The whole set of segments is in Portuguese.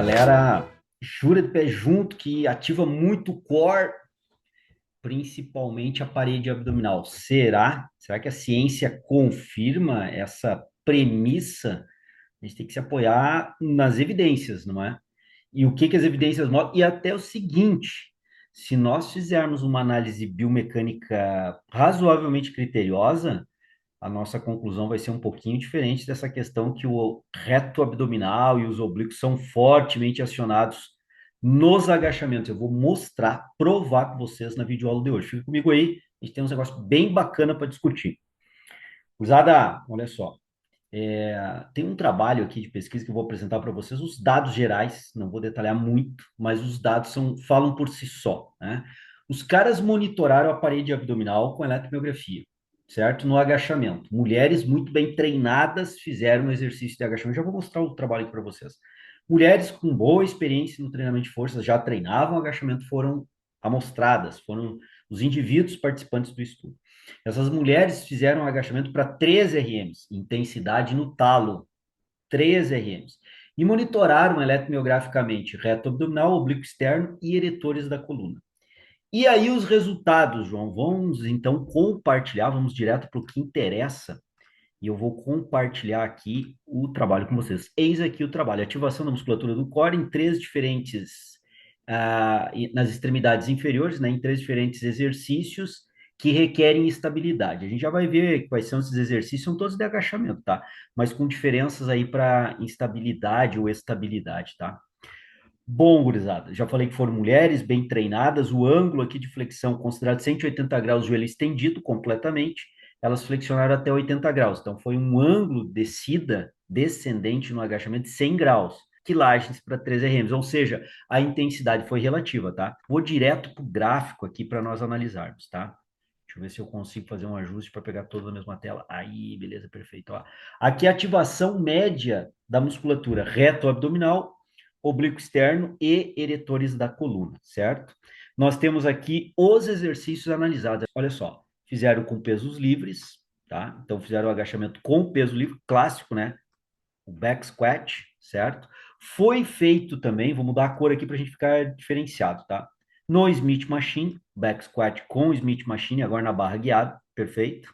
galera jura de pé junto que ativa muito o core, principalmente a parede abdominal. Será? Será que a ciência confirma essa premissa? A gente tem que se apoiar nas evidências, não é? E o que que as evidências mostram? E até o seguinte, se nós fizermos uma análise biomecânica razoavelmente criteriosa, a nossa conclusão vai ser um pouquinho diferente dessa questão que o reto abdominal e os oblíquos são fortemente acionados nos agachamentos. Eu vou mostrar, provar com vocês na videoaula de hoje. Fica comigo aí, a gente tem um negócio bem bacana para discutir. Usada, olha só, tem um trabalho aqui de pesquisa que eu vou apresentar para vocês, os dados gerais, não vou detalhar muito, mas os dados falam por si só, né? Os caras monitoraram a parede abdominal com eletromiografia, certo? No agachamento. Mulheres muito bem treinadas fizeram um exercício de agachamento. Já vou mostrar o trabalho aqui para vocês. Mulheres com boa experiência no treinamento de forças, já treinavam agachamento, foram amostradas, foram os indivíduos participantes do estudo. Essas mulheres fizeram um agachamento para 3 RMs, intensidade no talo, 3 RMs, e monitoraram eletromiograficamente reto abdominal, oblíquo externo e eretores da coluna. E aí os resultados, João, vamos então compartilhar, vamos direto para o que interessa, e eu vou compartilhar aqui o trabalho com vocês. Eis aqui o trabalho, ativação da musculatura do core em três diferentes, nas extremidades inferiores, né, em três diferentes exercícios que requerem estabilidade. A gente já vai ver quais são esses exercícios, são todos de agachamento, tá? Mas com diferenças aí para instabilidade ou estabilidade, tá? Bom, gurizada, já falei que foram mulheres bem treinadas, o ângulo aqui de flexão considerado 180 graus, joelho estendido completamente, elas flexionaram até 80 graus, então foi um ângulo descida descendente no agachamento de 100 graus, quilagens para 3 RMs, ou seja, a intensidade foi relativa, tá? Vou direto para o gráfico aqui para nós analisarmos, tá? Deixa eu ver se eu consigo fazer um ajuste para pegar toda a mesma tela. Aí, beleza, perfeito. Ó. Aqui é a ativação média da musculatura reto abdominal, oblíquo externo e eretores da coluna, certo? Nós temos aqui os exercícios analisados. Olha só, fizeram com pesos livres, tá? Então fizeram o agachamento com peso livre, clássico, né? O back squat, certo? Foi feito também, vou mudar a cor aqui para a gente ficar diferenciado, tá? No Smith Machine, back squat com Smith Machine, agora na barra guiada, perfeito.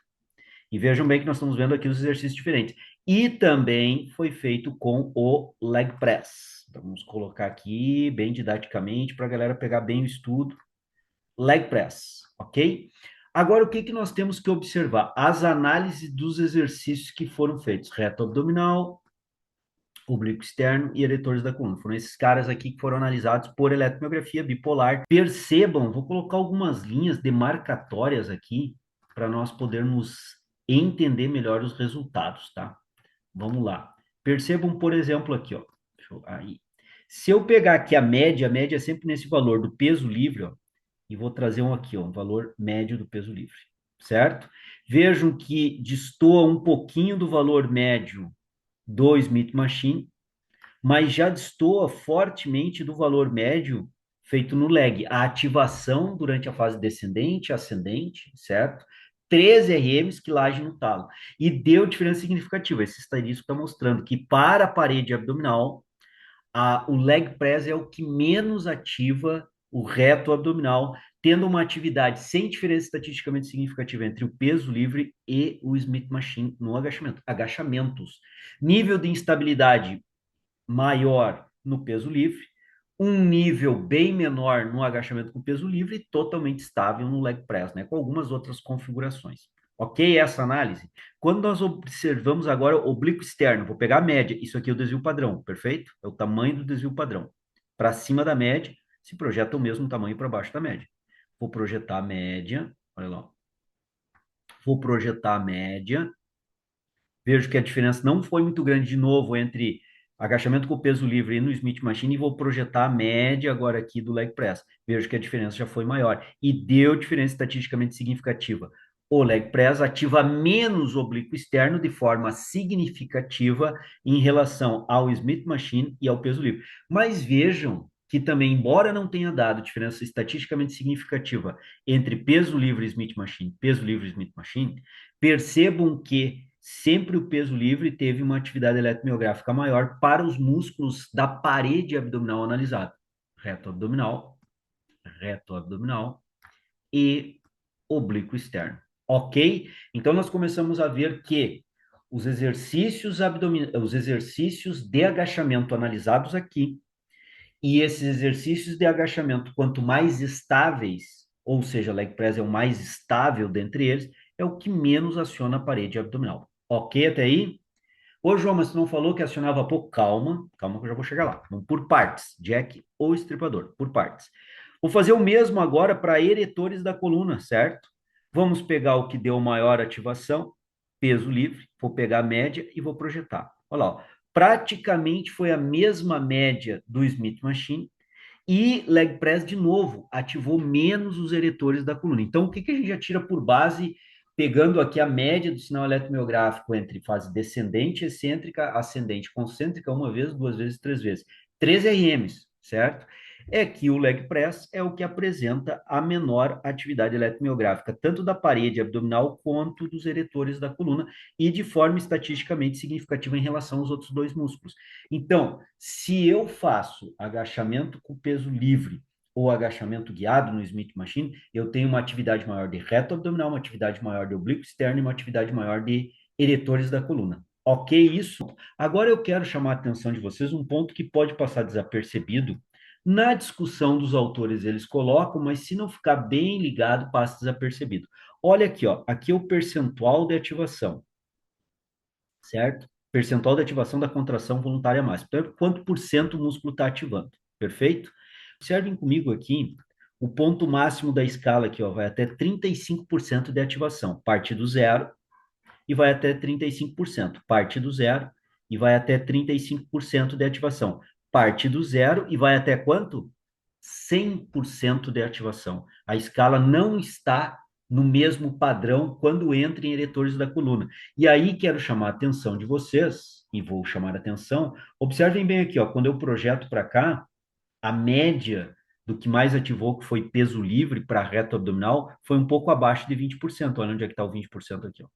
E vejam bem que nós estamos vendo aqui os exercícios diferentes. E também foi feito com o leg press. Então, vamos colocar aqui bem didaticamente para a galera pegar bem o estudo. Leg press, ok? Agora, o que, que nós temos que observar? As análises dos exercícios que foram feitos. Reto abdominal, oblíquo externo e eretores da coluna. Foram esses caras aqui que foram analisados por eletromiografia bipolar. Percebam, vou colocar algumas linhas demarcatórias aqui para nós podermos entender melhor os resultados, tá? Vamos lá. Percebam, por exemplo, aqui, ó. Aí. Se eu pegar aqui a média é sempre nesse valor do peso livre, ó, e vou trazer um aqui, ó, um valor médio do peso livre, certo? Vejam que destoa um pouquinho do valor médio do Smith Machine, mas já destoa fortemente do valor médio feito no leg. A ativação durante a fase descendente, ascendente, certo? 13 RMs quilagem no talo. E deu diferença significativa. Esse estatístico está mostrando que para a parede abdominal, o leg press é o que menos ativa o reto abdominal, tendo uma atividade sem diferença estatisticamente significativa entre o peso livre e o Smith Machine no agachamento. Agachamentos. Nível de instabilidade maior no peso livre, um nível bem menor no agachamento com peso livre e totalmente estável no leg press, né, com algumas outras configurações. Ok, essa análise? Quando nós observamos agora o oblíquo externo, vou pegar a média, isso aqui é o desvio padrão, perfeito? É o tamanho do desvio padrão. Para cima da média, se projeta o mesmo tamanho para baixo da média. Vou projetar a média, olha lá. Vou projetar a média, vejo que a diferença não foi muito grande de novo entre agachamento com peso livre e no Smith Machine e vou projetar a média agora aqui do leg press. Vejo que a diferença já foi maior e deu diferença estatisticamente significativa. O leg press ativa menos o oblíquo externo de forma significativa em relação ao Smith Machine e ao peso livre. Mas vejam que também, embora não tenha dado diferença estatisticamente significativa entre peso livre e Smith Machine, peso livre e Smith Machine, percebam que sempre o peso livre teve uma atividade eletromiográfica maior para os músculos da parede abdominal analisada. Reto abdominal e oblíquo externo. Ok? Então, nós começamos a ver que os exercícios de agachamento analisados aqui, e esses exercícios de agachamento, quanto mais estáveis, ou seja, leg press é o mais estável dentre eles, é o que menos aciona a parede abdominal. Ok até aí? Ô, João, mas tu não falou que acionava pouco? Calma, calma que eu já vou chegar lá. Vamos por partes, jack ou estripador, por partes. Vou fazer o mesmo agora para eretores da coluna, certo? Vamos pegar o que deu maior ativação, peso livre, vou pegar a média e vou projetar. Olha lá, ó. Praticamente foi a mesma média do Smith Machine e leg press, de novo, ativou menos os eretores da coluna. Então, o que, que a gente já tira por base, pegando aqui a média do sinal eletromiográfico entre fase descendente, excêntrica, ascendente, concêntrica, uma vez, duas vezes, três vezes. 13 RMs, certo? É que o leg press é o que apresenta a menor atividade eletromiográfica, tanto da parede abdominal quanto dos eretores da coluna, e de forma estatisticamente significativa em relação aos outros dois músculos. Então, se eu faço agachamento com peso livre ou agachamento guiado no Smith Machine, eu tenho uma atividade maior de reto abdominal, uma atividade maior de oblíquo externo e uma atividade maior de eretores da coluna. Ok, isso? Agora eu quero chamar a atenção de vocês um ponto que pode passar desapercebido. Na discussão dos autores, eles colocam, mas se não ficar bem ligado, passa desapercebido. Olha aqui, ó. Aqui é o percentual de ativação, certo? Percentual de ativação da contração voluntária máxima. Então, quanto por cento o músculo está ativando, perfeito? Observem comigo aqui, o ponto máximo da escala aqui, ó, vai até 35% de ativação. Parte do zero e vai até 35%. Parte do zero e vai até 35% de ativação. Parte do zero e vai até quanto? 100% de ativação. A escala não está no mesmo padrão quando entra em eretores da coluna. E aí quero chamar a atenção de vocês, e vou chamar a atenção, observem bem aqui, ó, quando eu projeto para cá, a média do que mais ativou, que foi peso livre para reto abdominal, foi um pouco abaixo de 20%. Olha onde é que está o 20% aqui, ó.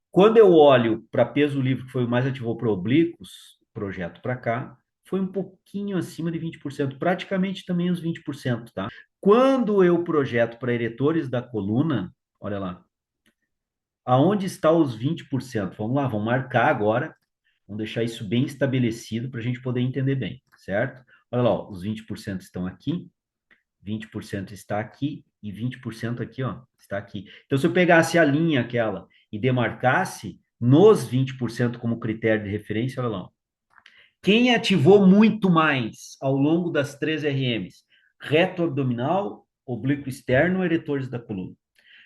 Quando eu olho para peso livre, que foi o mais ativou para oblíquos, projeto para cá, foi um pouquinho acima de 20%, praticamente também os 20%, tá? Quando eu projeto para eretores da coluna, olha lá, aonde está os 20%? Vamos lá, vamos marcar agora, vamos deixar isso bem estabelecido para a gente poder entender bem, certo? Olha lá, ó, os 20% estão aqui, 20% está aqui e 20% aqui, ó, está aqui. Então, se eu pegasse a linha aquela e demarcasse nos 20% como critério de referência, olha lá, ó. Quem ativou muito mais ao longo das 3 RMs? Reto abdominal, oblíquo externo, eretores da coluna.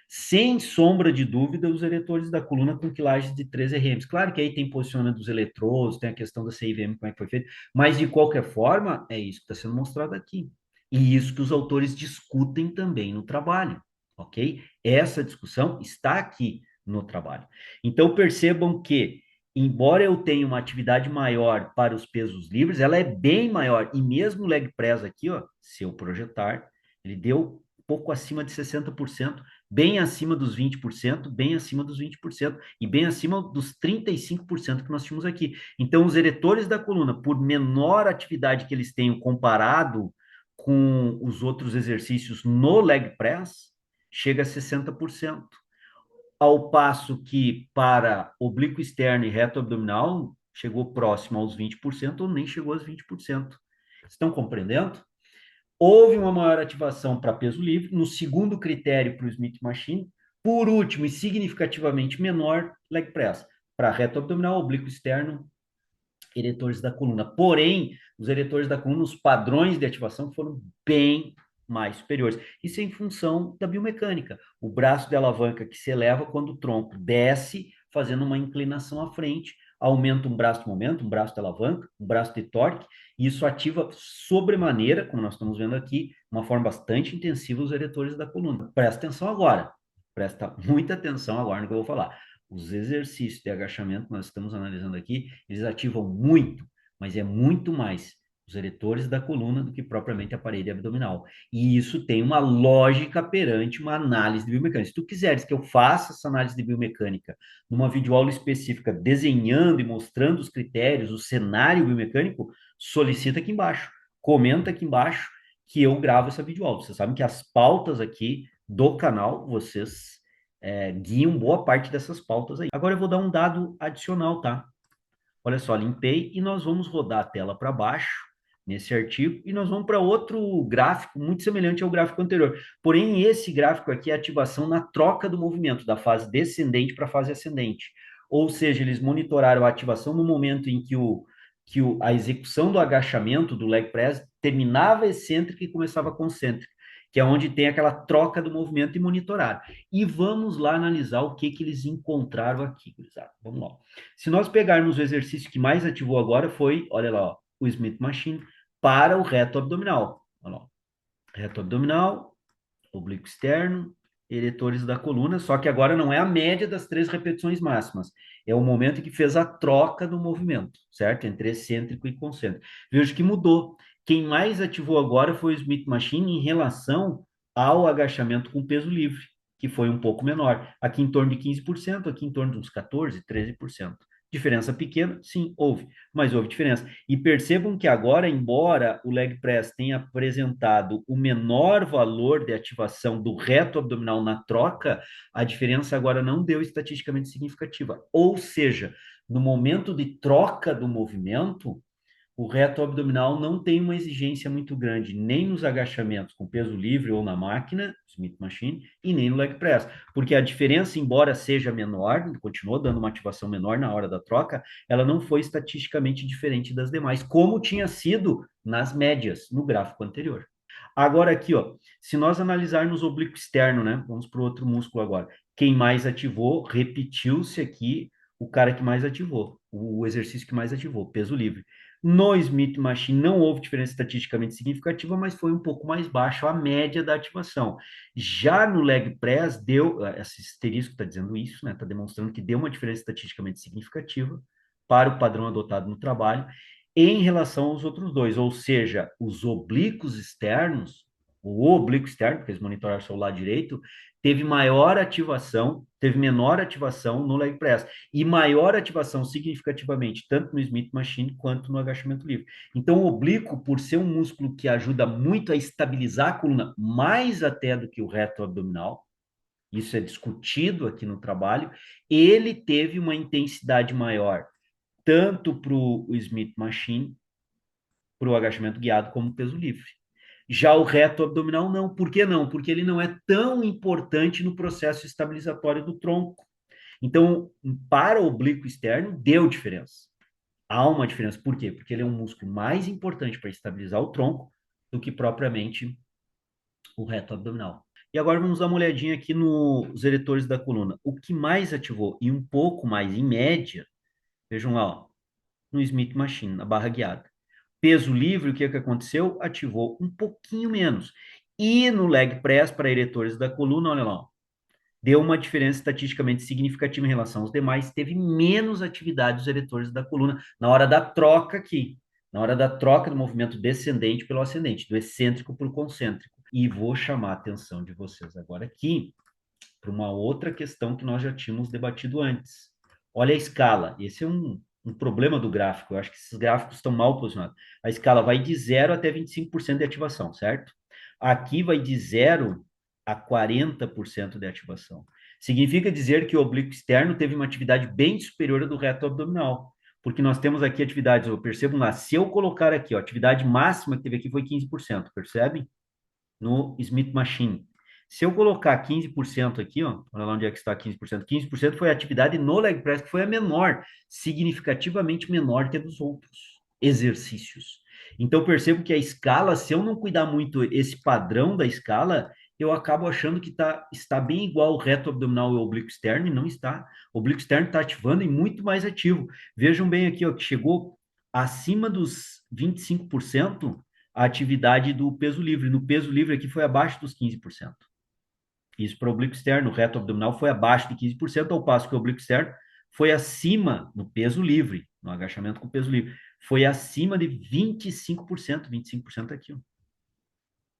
Sem sombra de dúvida, os eretores da coluna com quilagens de 3 RMs. Claro que aí tem posicionamento dos eletrodos, tem a questão da CIVM, como é que foi feito, mas de qualquer forma, é isso que está sendo mostrado aqui. E isso que os autores discutem também no trabalho, ok? Essa discussão está aqui no trabalho. Então, percebam que, embora eu tenha uma atividade maior para os pesos livres, ela é bem maior. E mesmo o leg press aqui, ó, se eu projetar, ele deu pouco acima de 60%, bem acima dos 20%, bem acima dos 20% e bem acima dos 35% que nós tínhamos aqui. Então, os eretores da coluna, por menor atividade que eles tenham comparado com os outros exercícios no leg press, chega a 60%. Ao passo que para oblíquo externo e reto abdominal, chegou próximo aos 20% ou nem chegou aos 20%. Estão compreendendo? Houve uma maior ativação para peso livre, no segundo critério para o Smith Machine, por último e significativamente menor, leg press, para reto abdominal, oblíquo externo, eretores da coluna. Porém, os eretores da coluna, os padrões de ativação foram bem mais superiores. Isso é em função da biomecânica. O braço de alavanca que se eleva quando o tronco desce, fazendo uma inclinação à frente, aumenta um braço de momento, um braço de alavanca, um braço de torque, e isso ativa sobremaneira, como nós estamos vendo aqui, uma forma bastante intensiva os eretores da coluna. Presta atenção agora. Presta muita atenção agora no que eu vou falar. Os exercícios de agachamento que nós estamos analisando aqui, eles ativam muito, mas é muito mais os eretores da coluna, do que propriamente a parede abdominal. E isso tem uma lógica perante uma análise de biomecânica. Se tu quiseres que eu faça essa análise de biomecânica numa videoaula específica, desenhando e mostrando os critérios, o cenário biomecânico, solicita aqui embaixo, comenta aqui embaixo que eu gravo essa videoaula. Vocês sabem que as pautas aqui do canal, vocês guiam boa parte dessas pautas aí. Agora eu vou dar um dado adicional, tá? Olha só, limpei e nós vamos rodar a tela para baixo nesse artigo e nós vamos para outro gráfico muito semelhante ao gráfico anterior. Porém, esse gráfico aqui é a ativação na troca do movimento, da fase descendente para a fase ascendente. Ou seja, eles monitoraram a ativação no momento em que a execução do agachamento, do leg press, terminava excêntrica e começava concêntrica, que é onde tem aquela troca do movimento e monitorar. E vamos lá analisar o que eles encontraram aqui, gurizada. Vamos lá. Se nós pegarmos o exercício que mais ativou agora foi, olha lá, ó, o Smith Machine para o reto abdominal. Olha lá, reto abdominal, oblíquo externo, eretores da coluna, só que agora não é a média das 3 repetições máximas, é o momento em que fez a troca do movimento, certo? Entre excêntrico e concêntrico. Veja que mudou. Quem mais ativou agora foi o Smith Machine em relação ao agachamento com peso livre, que foi um pouco menor. Aqui em torno de 15%, aqui em torno de uns 14, 13%. Diferença pequena? Sim, houve, mas houve diferença. E percebam que agora, embora o leg press tenha apresentado o menor valor de ativação do reto abdominal na troca, a diferença agora não deu estatisticamente significativa. Ou seja, no momento de troca do movimento, o reto abdominal não tem uma exigência muito grande, nem nos agachamentos com peso livre ou na máquina, Smith Machine, e nem no leg press, porque a diferença, embora seja menor, continuou dando uma ativação menor na hora da troca, ela não foi estatisticamente diferente das demais, como tinha sido nas médias, no gráfico anterior. Agora aqui, ó, se nós analisarmos o oblíquo externo, né? Vamos para o outro músculo agora. Quem mais ativou, repetiu-se aqui o cara que mais ativou, o exercício que mais ativou, peso livre. No Smith Machine não houve diferença estatisticamente significativa, mas foi um pouco mais baixo a média da ativação. Já no leg press deu, esse asterisco está dizendo isso, né? Está demonstrando que deu uma diferença estatisticamente significativa para o padrão adotado no trabalho em relação aos outros dois, ou seja, os oblíquos externos, o oblíquo externo, porque eles monitoraram o seu lado direito, teve maior ativação, teve menor ativação no leg press e maior ativação significativamente, tanto no Smith Machine quanto no agachamento livre. Então, o oblíquo, por ser um músculo que ajuda muito a estabilizar a coluna, mais até do que o reto abdominal, isso é discutido aqui no trabalho, ele teve uma intensidade maior, tanto para o Smith Machine, para o agachamento guiado, como peso livre. Já o reto abdominal, não. Por que não? Porque ele não é tão importante no processo estabilizatório do tronco. Então, para o oblíquo externo, deu diferença. Há uma diferença. Por quê? Porque ele é um músculo mais importante para estabilizar o tronco do que propriamente o reto abdominal. E agora vamos dar uma olhadinha aqui nos eretores da coluna. O que mais ativou, e um pouco mais em média, vejam lá, ó, no Smith Machine, na barra guiada. Peso livre, o que é que aconteceu? Ativou um pouquinho menos. E no leg press para eretores da coluna, olha lá, ó, deu uma diferença estatisticamente significativa em relação aos demais, teve menos atividade dos eretores da coluna na hora da troca aqui, na hora da troca do movimento descendente pelo ascendente, do excêntrico para o concêntrico. E vou chamar a atenção de vocês agora aqui para uma outra questão que nós já tínhamos debatido antes. Olha a escala, esse é um problema do gráfico, eu acho que esses gráficos estão mal posicionados. A escala vai de 0 até 25% de ativação, certo? Aqui vai de 0 a 40% de ativação. Significa dizer que o oblíquo externo teve uma atividade bem superior à do reto abdominal, porque nós temos aqui atividades, eu percebo lá, se eu colocar aqui, ó, a atividade máxima que teve aqui foi 15%, percebe? No Smith Machine. Se eu colocar 15% aqui, ó, olha lá onde é que está 15%. 15% foi a atividade no leg press, que foi a menor, significativamente menor que a dos outros exercícios. Então, percebo que a escala, se eu não cuidar muito esse padrão da escala, eu acabo achando que está bem igual o reto abdominal e o oblíquo externo, e não está. O oblíquo externo está ativando e muito mais ativo. Vejam bem aqui, ó, que chegou acima dos 25%, a atividade do peso livre. No peso livre aqui foi abaixo dos 15%. Isso para o oblíquo externo. O reto abdominal foi abaixo de 15%, ao passo que o oblíquo externo foi acima no peso livre, no agachamento com peso livre. foi acima de 25%, 25% aqui, ó.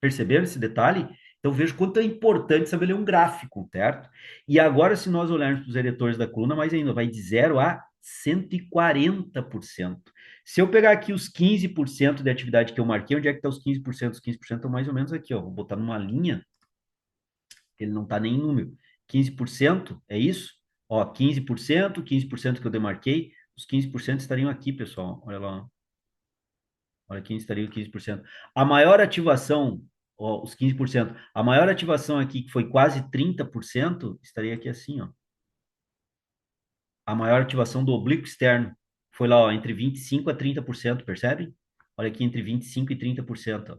Perceberam esse detalhe? Então veja quanto é importante saber ler um gráfico, certo? E agora, se nós olharmos para os eletores da coluna, mais ainda, vai de 0 a 140%. Se eu pegar aqui os 15% de atividade que eu marquei, onde é que está os 15%? Os 15% estão mais ou menos aqui, ó. Vou botar numa linha, ele não está nem em número. 15% é isso? Ó, 15% que eu demarquei, os 15% estariam aqui, pessoal. Olha lá. Olha quem estaria o 15%. A maior ativação, ó, os 15%, a maior ativação aqui, que foi quase 30%, estaria aqui assim, ó. A maior ativação do oblíquo externo foi lá, ó, entre 25% a 30%, percebe? Olha aqui, entre 25% e 30%, ó,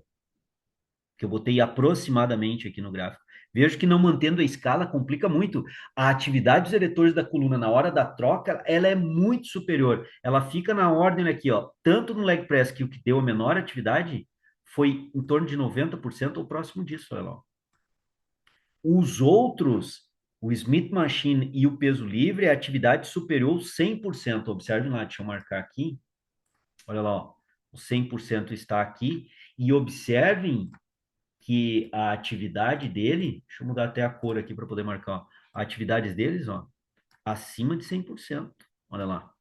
que eu botei aproximadamente aqui no gráfico. Vejo que não mantendo a escala complica muito. A atividade dos eletores da coluna na hora da troca, ela é muito superior. Ela fica na ordem aqui, ó, tanto no leg press, que o que deu a menor atividade foi em torno de 90% ou próximo disso, olha lá. Os outros, o Smith Machine e o peso livre, a atividade superou 100%. Observem lá, deixa eu marcar aqui. Olha lá, ó, o 100% está aqui. E observem que a atividade dele, deixa eu mudar até a cor aqui para poder marcar, ó, a atividade deles, ó, acima de 100%. Olha lá.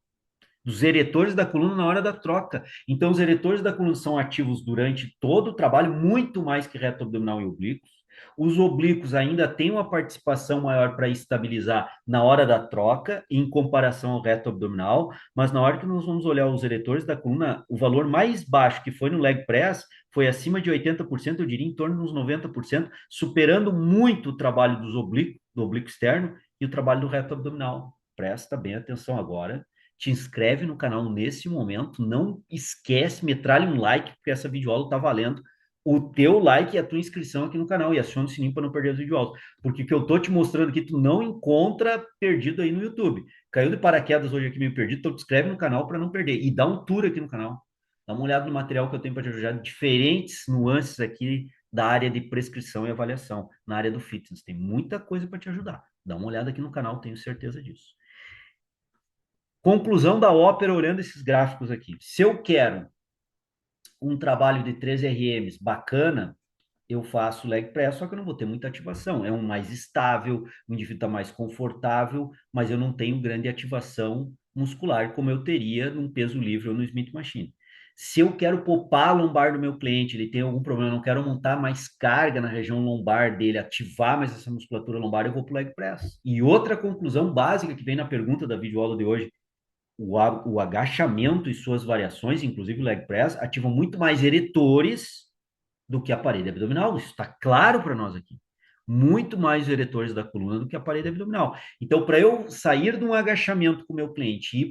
Dos eretores da coluna na hora da troca. Então, os eretores da coluna são ativos durante todo o trabalho, muito mais que reto abdominal e oblíquos. Os oblíquos ainda têm uma participação maior para estabilizar na hora da troca, em comparação ao reto abdominal, mas na hora que nós vamos olhar os eretores da coluna, o valor mais baixo que foi no leg press foi acima de 80%, eu diria em torno de uns 90%, superando muito o trabalho dos oblíquos, do oblíquo externo e o trabalho do reto abdominal. Presta bem atenção agora, te inscreve no canal nesse momento, não esquece, metralha um like, porque essa videoaula tá valendo o teu like e a tua inscrição aqui no canal e aciona o sininho para não perder as videoaulas, porque o que eu tô te mostrando aqui tu não encontra perdido aí no YouTube. Caiu de paraquedas hoje aqui meio perdido, então te inscreve no canal para não perder e dá um tour aqui no canal. Dá uma olhada no material que eu tenho para te ajudar, diferentes nuances aqui da área de prescrição e avaliação, na área do fitness. Tem muita coisa para te ajudar. Dá uma olhada aqui no canal, tenho certeza disso. Conclusão da ópera olhando esses gráficos aqui. Se eu quero um trabalho de 3 RMs bacana, eu faço leg press, só que eu não vou ter muita ativação. É um mais estável, o indivíduo está mais confortável, mas eu não tenho grande ativação muscular como eu teria num peso livre ou no Smith Machine. Se eu quero poupar a lombar do meu cliente, ele tem algum problema, eu não quero montar mais carga na região lombar dele, ativar mais essa musculatura lombar, eu vou para o leg press. E outra conclusão básica que vem na pergunta da videoaula de hoje, o agachamento e suas variações, inclusive o leg press, ativam muito mais eretores do que a parede abdominal. Isso está claro para nós aqui. Muito mais eretores da coluna do que a parede abdominal. Então, para eu sair de um agachamento com o meu cliente,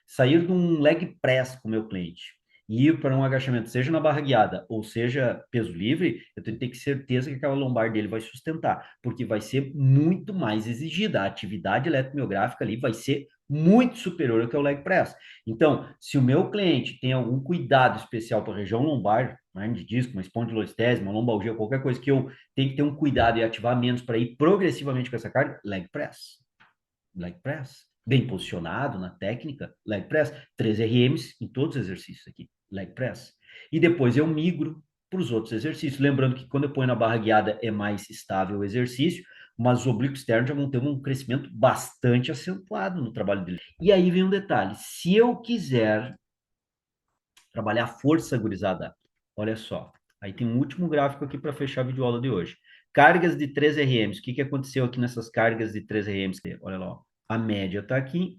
sair de um leg press com o meu cliente, e ir para um agachamento, seja na barra guiada ou seja peso livre, eu tenho que ter certeza que aquela lombar dele vai sustentar, porque vai ser muito mais exigida. A atividade eletromiográfica ali vai ser muito superior ao que é o leg press. Então, se o meu cliente tem algum cuidado especial para a região lombar, né, de disco, uma espondilostese, uma lombalgia, qualquer coisa que eu tenho que ter um cuidado e ativar menos para ir progressivamente com essa carga, leg press. Leg press. Bem posicionado na técnica, leg press. 3 RMs em todos os exercícios aqui, leg press. E depois eu migro para os outros exercícios. Lembrando que quando eu ponho na barra guiada é mais estável o exercício, mas os oblíquos externos já vão ter um crescimento bastante acentuado no trabalho dele. E aí vem um detalhe: se eu quiser trabalhar força gurizada, olha só. Aí tem um último gráfico aqui para fechar a videoaula de hoje. Cargas de 3 RMs. O que aconteceu aqui nessas cargas de 3 RMs? Olha lá, ó. A média está aqui,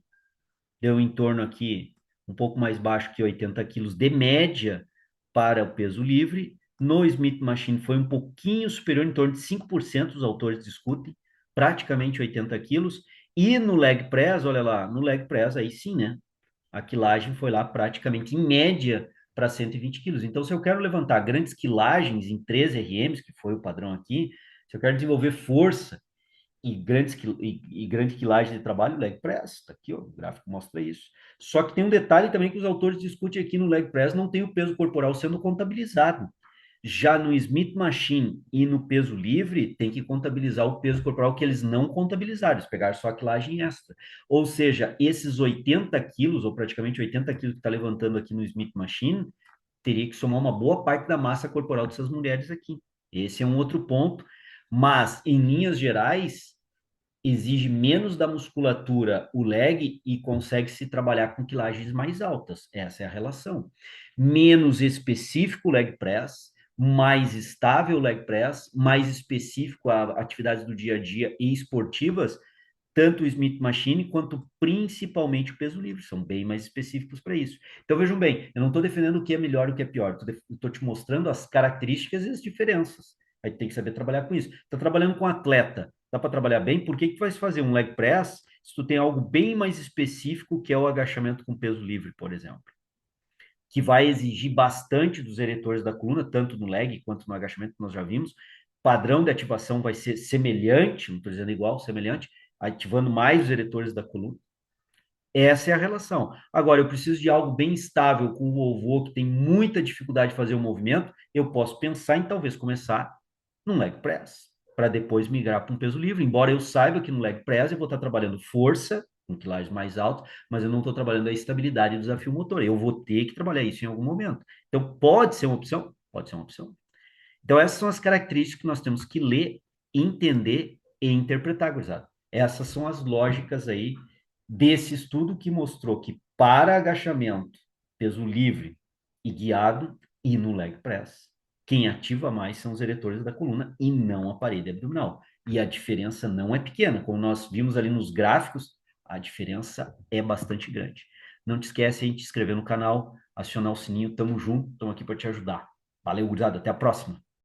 deu em torno aqui um pouco mais baixo que 80 quilos de média para o peso livre. No Smith Machine foi um pouquinho superior, em torno de 5% os autores discutem, praticamente 80 quilos. E no leg press, olha lá, no leg press aí sim, né? A quilagem foi lá praticamente em média para 120 quilos. Então, se eu quero levantar grandes quilagens em 13 RMs, que foi o padrão aqui, se eu quero desenvolver força e grande quilagem de trabalho, leg press, tá aqui, ó, o gráfico mostra isso. Só que tem um detalhe também que os autores discutem aqui no leg press, não tem o peso corporal sendo contabilizado. Já no Smith Machine e no peso livre, tem que contabilizar o peso corporal que eles não contabilizaram, eles pegaram só a quilagem extra. Ou seja, esses 80 quilos, ou praticamente 80 quilos que está levantando aqui no Smith Machine, teria que somar uma boa parte da massa corporal dessas mulheres aqui. Esse é um outro ponto, mas em linhas gerais, exige menos da musculatura o leg e consegue se trabalhar com quilagens mais altas. Essa é a relação. Menos específico o leg press, mais estável o leg press, mais específico a atividades do dia a dia e esportivas, tanto o Smith Machine quanto principalmente o peso livre, são bem mais específicos para isso. Então vejam bem, eu não estou defendendo o que é melhor e o que é pior, estou te mostrando as características e as diferenças. Aí tem que saber trabalhar com isso. Está trabalhando com atleta, dá para trabalhar bem? Por que que vai fazer um leg press se tu tem algo bem mais específico que é o agachamento com peso livre, por exemplo? Que vai exigir bastante dos eretores da coluna, tanto no leg quanto no agachamento, que nós já vimos. Padrão de ativação vai ser semelhante, não estou dizendo igual, semelhante, ativando mais os eretores da coluna. Essa é a relação. Agora, eu preciso de algo bem estável com o vovô que tem muita dificuldade de fazer o movimento. Eu posso pensar em talvez começar num leg press, para depois migrar para um peso livre. Embora eu saiba que no leg press eu vou estar trabalhando força, com quilagens mais altas, mas eu não estou trabalhando a estabilidade e o desafio motor. Eu vou ter que trabalhar isso em algum momento. Então, pode ser uma opção? Pode ser uma opção. Então, essas são as características que nós temos que ler, entender e interpretar, gurizada. Essas são as lógicas aí desse estudo que mostrou que para agachamento, peso livre e guiado e no leg press, quem ativa mais são os eretores da coluna e não a parede abdominal. E a diferença não é pequena, como nós vimos ali nos gráficos, a diferença é bastante grande. Não te esquece aí de te inscrever no canal, acionar o sininho, tamo junto, estamos aqui para te ajudar. Valeu, gurizada, até a próxima.